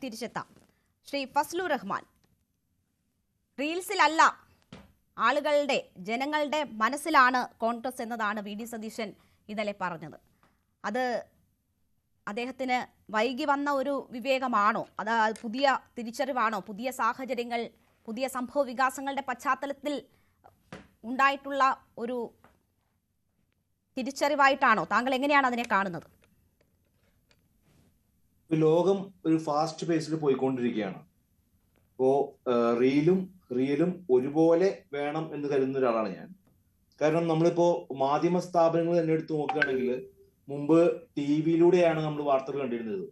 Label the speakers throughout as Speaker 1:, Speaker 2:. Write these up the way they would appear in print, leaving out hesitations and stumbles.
Speaker 1: തിരിച്ചെത്താം. ശ്രീ ഫസ്ലു റഹ്മാൻ, റീൽസിലല്ല ആളുകളുടെ ജനങ്ങളുടെ മനസ്സിലാണ് കോൺഗ്രസ് എന്നതാണ് വി.ഡി. സതീശൻ ഇന്നലെ പറഞ്ഞത്. അത് അദ്ദേഹത്തിന് വൈകി വന്ന ഒരു വിവേകമാണോ, അത് പുതിയ തിരിച്ചറിവാണോ, പുതിയ സാഹചര്യങ്ങൾ, പുതിയ സംഭവ വികാസങ്ങളുടെ പശ്ചാത്തലത്തിൽ ഉണ്ടായിട്ടുള്ള ഒരു തിരിച്ചറിവായിട്ടാണോ? താങ്കൾ എങ്ങനെയാണ് അതിനെ കാണുന്നത്?
Speaker 2: ലോകം ഒരു ഫാസ്റ്റ് പേസിൽ പോയിക്കൊണ്ടിരിക്കുകയാണ്. ഇപ്പോ റിയലും ഒരുപോലെ വേണം എന്ന് കരുതുന്ന ഒരാളാണ് ഞാൻ. കാരണം നമ്മളിപ്പോ മാധ്യമ സ്ഥാപനങ്ങൾ തന്നെ എടുത്ത് നോക്കുകയാണെങ്കിൽ മുമ്പ് TV-യിലൂടെയാണ് നമ്മൾ വാർത്തകൾ കണ്ടിരുന്നത്.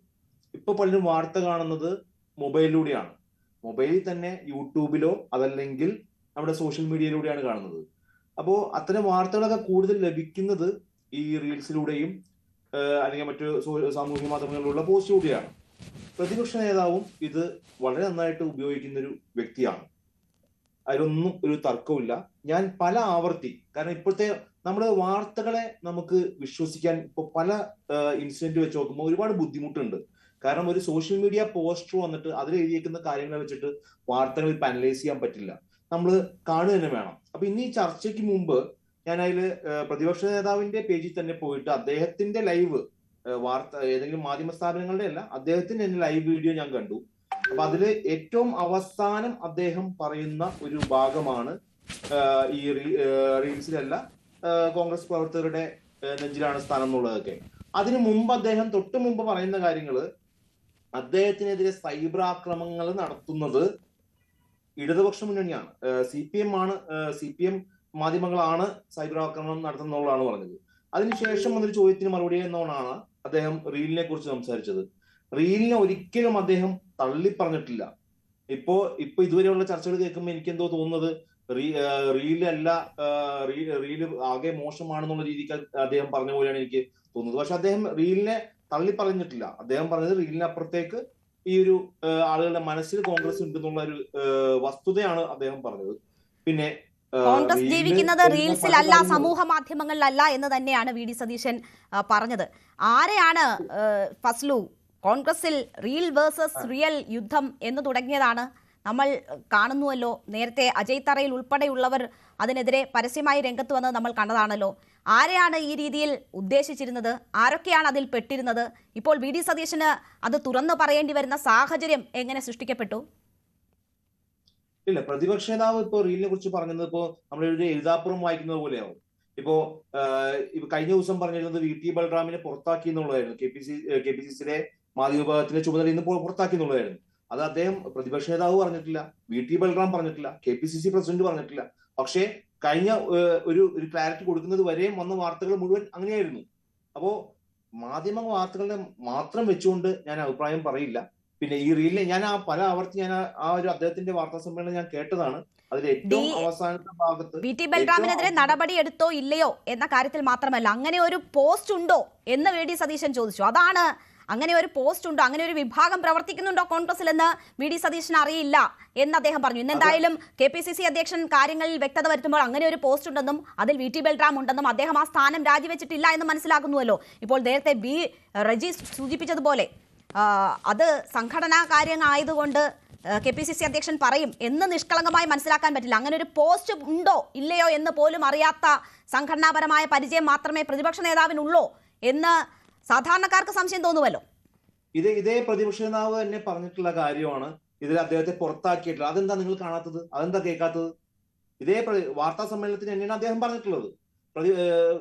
Speaker 2: ഇപ്പൊ പലരും വാർത്ത കാണുന്നത് മൊബൈലിലൂടെയാണ്. മൊബൈലിൽ തന്നെ യൂട്യൂബിലോ അതല്ലെങ്കിൽ നമ്മുടെ സോഷ്യൽ മീഡിയയിലൂടെയാണ് കാണുന്നത്. അപ്പോ അത്തരം വാർത്തകളൊക്കെ കൂടുതൽ ലഭിക്കുന്നത് ഈ റീൽസിലൂടെയും അല്ലെങ്കിൽ മറ്റു സാമൂഹ്യ മാധ്യമങ്ങളിലുള്ള പോസ്റ്റിലൂടെയാണ്. പ്രതിപക്ഷ നേതാവും ഇത് വളരെ നന്നായിട്ട് ഉപയോഗിക്കുന്ന ഒരു വ്യക്തിയാണ്. അതിലൊന്നും ഒരു തർക്കമില്ല. ഞാൻ പല ആവർത്തി, കാരണം ഇപ്പോഴത്തെ നമ്മുടെ വാർത്തകളെ നമുക്ക് വിശ്വസിക്കാൻ ഇപ്പൊ പല ഇൻസിഡന്റ് വെച്ച് നോക്കുമ്പോൾ ഒരുപാട് ബുദ്ധിമുട്ടുണ്ട്. കാരണം ഒരു സോഷ്യൽ മീഡിയ പോസ്റ്റർ വന്നിട്ട് അതിൽ എഴുതിയേക്കുന്ന കാര്യങ്ങൾ വെച്ചിട്ട് വാർത്തകൾ ഇപ്പൊ അനലൈസ് ചെയ്യാൻ പറ്റില്ല. നമ്മൾ കാണുക തന്നെ വേണം. അപ്പൊ ഇന്ന് ഈ ചർച്ചയ്ക്ക് മുമ്പ് ഞാൻ അതിൽ പ്രതിപക്ഷ നേതാവിന്റെ പേജിൽ തന്നെ പോയിട്ട് അദ്ദേഹത്തിന്റെ ലൈവ് വാർത്ത, ഏതെങ്കിലും മാധ്യമ സ്ഥാപനങ്ങളുടെ അല്ല, അദ്ദേഹത്തിന്റെ തന്നെ ലൈവ് വീഡിയോ ഞാൻ കണ്ടു. അപ്പൊ അതില് ഏറ്റവും അവസാനം അദ്ദേഹം പറയുന്ന ഒരു ഭാഗമാണ് ഈ റീൽസിലല്ല കോൺഗ്രസ് പ്രവർത്തകരുടെ നെഞ്ചിലാണ് സ്ഥാനം എന്നുള്ളതൊക്കെ. അതിനു മുമ്പ് അദ്ദേഹം തൊട്ട് മുമ്പ് പറയുന്ന കാര്യങ്ങള്, അദ്ദേഹത്തിനെതിരെ സൈബർ ആക്രമണങ്ങൾ നടത്തുന്നത് ഇടതുപക്ഷ മുന്നണിയാണ്, CPM മാധ്യമങ്ങളാണ് സൈബർ ആക്രമണം നടത്തുന്നതാണ് പറഞ്ഞത്. അതിനുശേഷം വന്നൊരു ചോദ്യത്തിന് മറുപടി എന്നോണാണ് അദ്ദേഹം റീലിനെ കുറിച്ച് സംസാരിച്ചത്. റീലിനെ ഒരിക്കലും അദ്ദേഹം തള്ളി പറഞ്ഞിട്ടില്ല. ഇപ്പോ ഇതുവരെയുള്ള ചർച്ചകൾ കേൾക്കുമ്പോൾ എനിക്ക് എന്തോ തോന്നുന്നത് റീല് ആകെ മോശമാണെന്നുള്ള രീതിക്ക് അദ്ദേഹം പറഞ്ഞ പോലെയാണ് എനിക്ക് തോന്നുന്നത്. പക്ഷെ അദ്ദേഹം റീലിനെ തള്ളി പറഞ്ഞിട്ടില്ല. അദ്ദേഹം പറഞ്ഞത് റീലിന് അപ്പുറത്തേക്ക് ഈ ഒരു ആളുകളുടെ മനസ്സിൽ കോൺഗ്രസ് ഉണ്ടെന്നുള്ള ഒരു വസ്തുതയാണ് അദ്ദേഹം പറഞ്ഞത്. പിന്നെ
Speaker 1: കോൺഗ്രസ് ജീവിക്കുന്നത് റീൽസിലല്ല, സമൂഹ മാധ്യമങ്ങളിലല്ല എന്ന് തന്നെയാണ് വി.ഡി. സതീശൻ പറഞ്ഞത്. ആരെയാണ് ഫസ്ലു കോൺഗ്രസിൽ റീൽ വേഴ്സസ് റിയൽ യുദ്ധം എന്ന് തുടങ്ങിയതാണ് നമ്മൾ കാണുന്നുവല്ലോ. നേരത്തെ അജയ് തറയിൽ ഉൾപ്പെടെയുള്ളവർ അതിനെതിരെ പരസ്യമായി രംഗത്ത് വന്നത് നമ്മൾ കണ്ടതാണല്ലോ. ആരെയാണ് ഈ രീതിയിൽ ഉദ്ദേശിച്ചിരുന്നത്? ആരൊക്കെയാണ് അതിൽ പെട്ടിരുന്നത്? ഇപ്പോൾ വി.ഡി. സതീശന് അത് തുറന്നു പറയേണ്ടി വരുന്ന സാഹചര്യം എങ്ങനെ സൃഷ്ടിക്കപ്പെട്ടു?
Speaker 2: ഇല്ല, പ്രതിപക്ഷ നേതാവ് ഇപ്പൊ റീലിനെ കുറിച്ച് പറഞ്ഞത് ഇപ്പോ നമ്മളൊരു എഴുതാപ്പുറം വായിക്കുന്നത് പോലെയാവും. ഇപ്പോ കഴിഞ്ഞ ദിവസം പറഞ്ഞിരുന്നത് VT ബൽറാമിനെ പുറത്താക്കി എന്നുള്ളതായിരുന്നു. KPCCയിലെ മാധ്യമ വിഭാഗത്തിന്റെ ചുമതല ഇന്ന് പുറത്താക്കി എന്നുള്ളതായിരുന്നു. അത് അദ്ദേഹം പ്രതിപക്ഷ നേതാവ് പറഞ്ഞിട്ടില്ല, VT ബൽറാം പറഞ്ഞിട്ടില്ല, KPCC പ്രസിഡന്റ് പറഞ്ഞിട്ടില്ല. പക്ഷേ കഴിഞ്ഞ ഒരു ക്ലാരിറ്റി കൊടുക്കുന്നത് വരെയും വന്ന വാർത്തകൾ മുഴുവൻ അങ്ങനെയായിരുന്നു. അപ്പോ മാധ്യമ വാർത്തകളെ മാത്രം വെച്ചുകൊണ്ട് ഞാൻ അഭിപ്രായം പറയില്ല. പിന്നെ ഈ റീലിനെ ഞാൻ പല ആവർത്തി ഞാൻ ഒരു അദ്ദേഹത്തിന്റെ വാർത്താ സമ്മേളനം ഞാൻ കേട്ടതാണ്. അതിൽ ഏറ്റവും അവസാനത്തെ ഭാഗത്ത്
Speaker 1: VT ബൽറാമിനെതിരെ നടപടി എടുത്തോ ഇല്ലയോ എന്ന കാര്യത്തിൽ മാത്രമല്ല, അങ്ങനെ ഒരു പോസ്റ്റ് ഉണ്ടോ എന്ന് വി.ഡി. സതീശൻ ചോദിച്ചു. അതാണ്, അങ്ങനെ ഒരു പോസ്റ്റ് ഉണ്ടോ, അങ്ങനെ ഒരു വിഭാഗം പ്രവർത്തിക്കുന്നുണ്ടോ കോൺഗ്രസിൽ എന്ന് വി.ഡി. സതീശൻ അറിയില്ല എന്ന് അദ്ദേഹം പറഞ്ഞു. ഇന്നെന്തായാലും KPCC അധ്യക്ഷൻ കാര്യങ്ങളിൽ വ്യക്തത വരുത്തുമ്പോൾ അങ്ങനെ ഒരു പോസ്റ്റ് ഉണ്ടെന്നും അതിൽ VT ബൽറാം ഉണ്ടെന്നും അദ്ദേഹം ആ സ്ഥാനം രാജിവെച്ചിട്ടില്ല എന്ന് മനസ്സിലാക്കുന്നുവല്ലോ. ഇപ്പോൾ നേരത്തെ റജി സൂചിപ്പിച്ചതുപോലെ അത് സംഘടനാ കാര്യമായതുകൊണ്ട് KPCC അധ്യക്ഷൻ പറയും എന്ന് നിഷ്കളങ്കമായി മനസ്സിലാക്കാൻ പറ്റില്ല. അങ്ങനെ ഒരു പോസ്റ്റ് ഉണ്ടോ ഇല്ലയോ എന്ന് പോലും അറിയാത്ത സംഘടനാപരമായ പരിചയം മാത്രമേ പ്രതിപക്ഷ നേതാവിനുള്ളൂ എന്ന് സാധാരണക്കാർക്ക് സംശയം തോന്നുമല്ലോ.
Speaker 2: ഇതേ പ്രതിപക്ഷ നേതാവ് തന്നെ പറഞ്ഞിട്ടുള്ള കാര്യമാണ് ഇതിൽ അദ്ദേഹത്തെ പുറത്താക്കിയിട്ടില്ല. അതെന്താ നിങ്ങൾ കാണാത്തത്? അതെന്താ കേൾക്കാത്തത്? ഇതേ വാർത്താ സമ്മേളനത്തിന് തന്നെയാണ് അദ്ദേഹം പറഞ്ഞിട്ടുള്ളത്.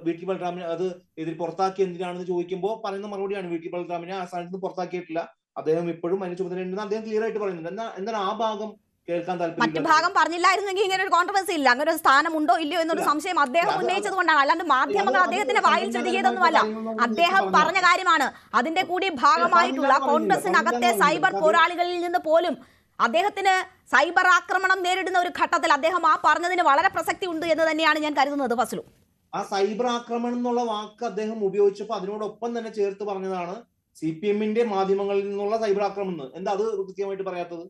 Speaker 2: VT ബൽറാമിനെ അത് ഇതിൽ പുറത്താക്കി എന്തിനാണെന്ന് ചോദിക്കുമ്പോൾ പറയുന്ന മറുപടിയാണ് VT ബൽറാമിനെ ആ സ്ഥാനത്ത് നിന്ന് പുറത്താക്കിയിട്ടില്ല, അദ്ദേഹം ഇപ്പോഴും അതിന് ചുമതലയുണ്ടെന്ന് അദ്ദേഹം ക്ലിയർ ആയിട്ട് പറയുന്നുണ്ട്. എന്നാൽ ആ ഭാഗം കേൾക്കാൻ താല്പര്യം,
Speaker 1: മറ്റു ഭാഗം പറഞ്ഞില്ലായിരുന്നെങ്കിൽ ഇങ്ങനെ ഒരു കോൺട്രവേഴ്സി ഇല്ല. അങ്ങനെ ഒരു സ്ഥാനം ഉണ്ടോ ഇല്ലയോ എന്നൊരു സംശയം അദ്ദേഹം ഉന്നയിച്ചത് കൊണ്ടാണ്, അല്ലാണ്ട് മാധ്യമങ്ങൾ അദ്ദേഹത്തിന്റെ വായിൽ ചൊല്ലിയതൊന്നുമല്ല. അദ്ദേഹം പറഞ്ഞ കാര്യമാണ്. അതിന്റെ കൂടി ഭാഗമായിട്ടുള്ള കോൺഗ്രസിനകത്തെ സൈബർ പോരാളികളിൽ നിന്ന് പോലും അദ്ദേഹത്തിന് സൈബർ ആക്രമണം നേരിടുന്ന ഒരു ഘട്ടത്തിൽ അദ്ദേഹം ആ പറഞ്ഞതിന് വളരെ പ്രസക്തി ഉണ്ട് എന്ന് തന്നെയാണ് ഞാൻ കരുതുന്നത്. ഫസ്ലു,
Speaker 2: ആ സൈബർ ആക്രമണം എന്നുള്ള വാക്ക് അദ്ദേഹം ഉപയോഗിച്ചപ്പോൾ അതിനോടൊപ്പം തന്നെ ചേർത്ത് പറഞ്ഞതാണ് CPM-ന്റെ മാധ്യമങ്ങളിൽ നിന്നുള്ള സൈബർ ആക്രമണം എന്ന്. എന്താ അത് കൃത്യമായിട്ട് പറയാത്തത്?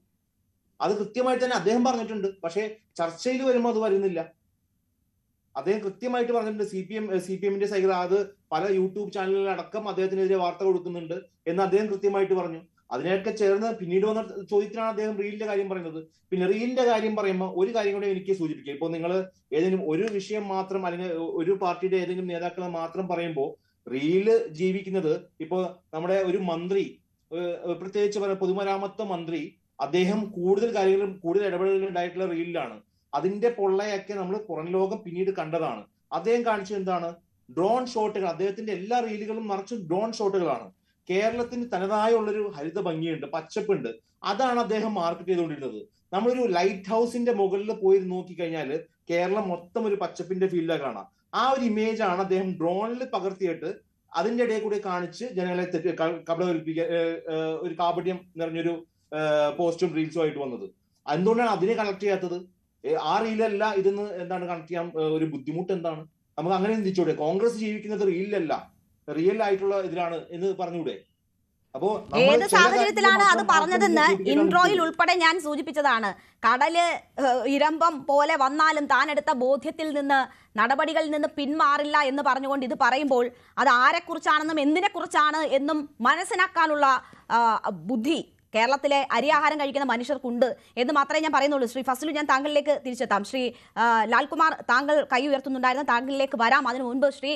Speaker 2: അത് കൃത്യമായിട്ട് തന്നെ അദ്ദേഹം പറഞ്ഞിട്ടുണ്ട്. പക്ഷേ ചർച്ചയിൽ വരുമ്പോൾ അത് വരുന്നില്ല. അദ്ദേഹം കൃത്യമായിട്ട് പറഞ്ഞിട്ടുണ്ട് CPM-ന്റെ സൈബർ, അത് പല യൂട്യൂബ് ചാനലുകളടക്കം അദ്ദേഹത്തിനെതിരെ വാർത്ത കൊടുക്കുന്നുണ്ട് എന്ന് അദ്ദേഹം കൃത്യമായിട്ട് പറഞ്ഞു. അതിനെയൊക്കെ ചേർന്ന് പിന്നീട് വന്ന ചോദ്യത്തിനാണ് അദ്ദേഹം റീലിന്റെ കാര്യം പറയുന്നത്. പിന്നെ റീലിന്റെ കാര്യം പറയുമ്പോൾ ഒരു കാര്യം കൂടെ എനിക്ക് സൂചിപ്പിക്കുക, ഇപ്പോൾ നിങ്ങൾ ഏതെങ്കിലും ഒരു വിഷയം മാത്രം അല്ലെങ്കിൽ ഒരു പാർട്ടിയുടെ ഏതെങ്കിലും നേതാക്കളെ മാത്രം പറയുമ്പോൾ റീല് ജീവിക്കുന്നത് ഇപ്പോൾ നമ്മുടെ ഒരു മന്ത്രി, പ്രത്യേകിച്ച് പറയുന്ന പൊതുമരാമത്ത് മന്ത്രി, അദ്ദേഹം കൂടുതൽ കാര്യങ്ങളും കൂടുതൽ ഇടപെടലുകൾ ഉണ്ടായിട്ടുള്ള റീലിലാണ്. അതിന്റെ പൊള്ളയൊക്കെ നമ്മൾ പുറം ലോകം പിന്നീട് കണ്ടതാണ്. അദ്ദേഹം കാണിച്ചത് എന്താണ്? ഡ്രോൺ ഷോട്ടുകൾ. അദ്ദേഹത്തിന്റെ എല്ലാ റീലുകളും നിറച്ചും ഡ്രോൺ ഷോട്ടുകളാണ്. കേരളത്തിന് തനതായ ഉള്ളൊരു ഹരിത ഭംഗിയുണ്ട്, പച്ചപ്പുണ്ട്. അതാണ് അദ്ദേഹം മാർക്കറ്റ് ചെയ്തുകൊണ്ടിരുന്നത്. നമ്മളൊരു ലൈറ്റ് ഹൗസിന്റെ മുകളിൽ പോയി നോക്കിക്കഴിഞ്ഞാൽ കേരളം മൊത്തം ഒരു പച്ചപ്പിന്റെ ഫീൽഡാണ് കാണാം. ആ ഒരു ഇമേജ് ആണ് അദ്ദേഹം ഡ്രോണിൽ പകർത്തിയിട്ട് അതിന്റെ ഇടയിൽ കൂടി കാണിച്ച് ജനങ്ങളെ കബളിപ്പിക്കുക, ഒരു കാപട്യം നിറഞ്ഞൊരു പോസ്റ്റും റീൽസും ആയിട്ട് വന്നത്. എന്തുകൊണ്ടാണ് അതിനെ കണക്ട് ചെയ്യാത്തത്? ആ റീലല്ല ഇതെന്ന് എന്താണ് കണക്ട് ചെയ്യാൻ ഒരു ബുദ്ധിമുട്ട് എന്താണ്? നമുക്ക് അങ്ങനെ ചിന്തിച്ചൂടെ? കോൺഗ്രസ് ജീവിക്കുന്നത് റീലിലല്ല, റിയൽ ആയിട്ടുള്ള ഇതിലാണ് എന്ന് പറഞ്ഞൂടെ? അപ്പോ
Speaker 1: ഏത് സാഹചര്യത്തിലാണ് അത് പറഞ്ഞതെന്ന് ഇൻട്രോയിൽ ഉൾപ്പെടെ ഞാൻ സൂചിപ്പിച്ചതാണ്. കടല് ഇരമ്പം പോലെ വന്നാലും താൻ എടുത്ത ബോധ്യത്തിൽ നിന്ന്, നടപടികളിൽ നിന്ന് പിന്മാറില്ല എന്ന് പറഞ്ഞുകൊണ്ട് ഇത് പറയുമ്പോൾ അത് ആരെക്കുറിച്ചാണെന്നും എന്തിനെക്കുറിച്ചാണ് എന്നും മനസ്സിലാക്കാനുള്ള ബുദ്ധി കേരളത്തിലെ അരിയാഹാരം കഴിക്കുന്ന മനുഷ്യർക്കുണ്ട് എന്ന് മാത്രമേ ഞാൻ പറയുന്നുള്ളൂ. ശ്രീ ഫസലു, ഞാൻ താങ്കളിലേക്ക് തിരിച്ചെത്താം. ശ്രീ ലാൽകുമാർ, താങ്കൾ കൈ ഉയർത്തുന്നുണ്ടായിരുന്നു, താങ്കളിലേക്ക് വരാം. അതിനു മുൻപ് ശ്രീ